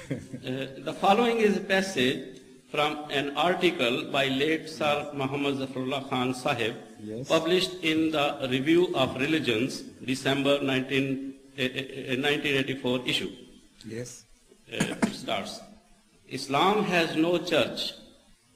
The following is a passage from an article by late Sir Muhammad Zafarullah Khan Sahib, Yes. published in the Review of Religions, December 1984 issue. Yes. It starts. Islam has no church,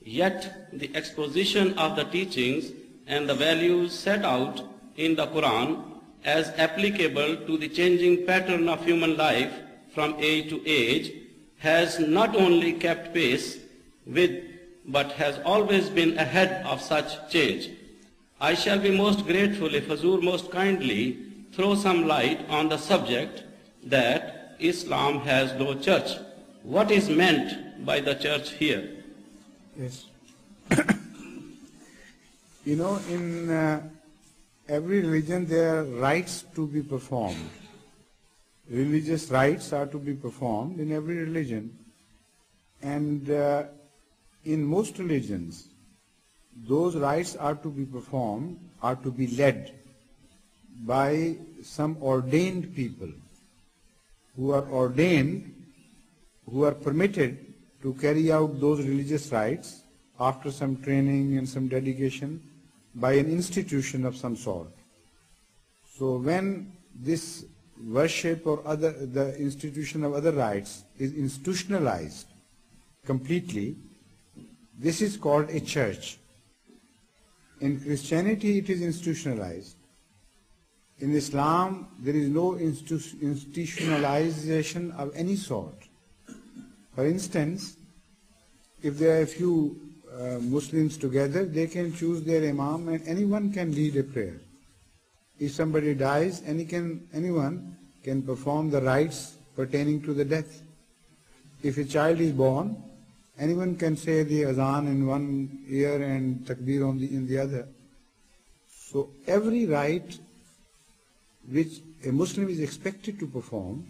yet the exposition of the teachings and the values set out in the Quran as applicable to the changing pattern of human life from age to age has not only kept pace with but has always been ahead of such change. I shall be most grateful if Hazur most kindly throw some light on the subject that Islam has no church. What is meant by the church here? Yes. You know, in every religion there are rites to be performed. Religious rites are to be performed in every religion. And in most religions, those rites are to be performed, are to be led by some ordained people who are ordained, who are permitted to carry out those religious rites after some training and some dedication by an institution of some sort. So when this worship or the institution of other rites is institutionalized completely, this is called a church. In Christianity it is institutionalized. In Islam there is no institutionalization of any sort. For instance, if there are a few Muslims together, they can choose their imam and anyone can lead a prayer. If somebody dies, anyone can perform the rites pertaining to the death. If a child is born, anyone can say the azan in one ear and takbir in the other. So every rite which a Muslim is expected to perform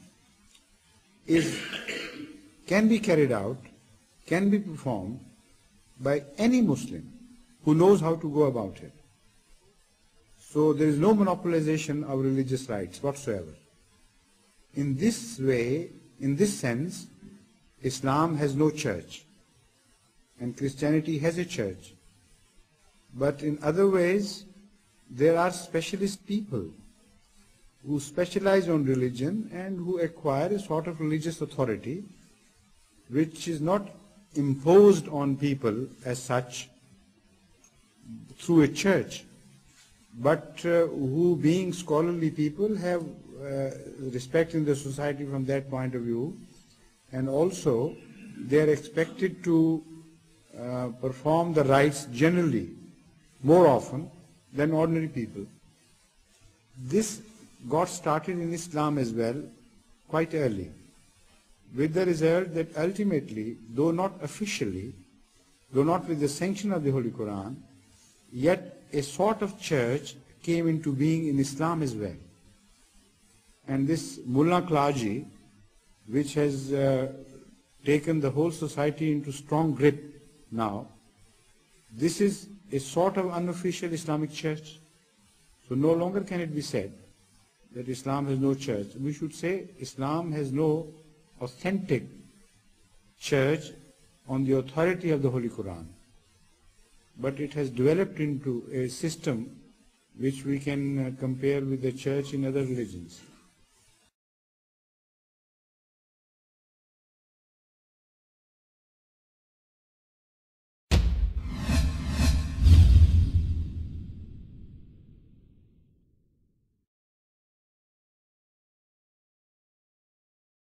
can be carried out, can be performed by any Muslim who knows how to go about it. So there is no monopolization of religious rights whatsoever. In this way, in this sense, Islam has no church and Christianity has a church. But in other ways, there are specialist people who specialize on religion and who acquire a sort of religious authority which is not imposed on people as such through a church, but who, being scholarly people, have respect in the society from that point of view, and also they are expected to perform the rites generally more often than ordinary people. This got started in Islam as well quite early, with the result that ultimately, though not officially, though not with the sanction of the Holy Quran, yet a sort of church came into being in Islam as well. And this Mullah clergy, which has taken the whole society into strong grip now, this is a sort of unofficial Islamic church. So no longer can it be said that Islam has no church. We should say Islam has no authentic church on the authority of the Holy Quran, but it has developed into a system which we can compare with the church in other religions.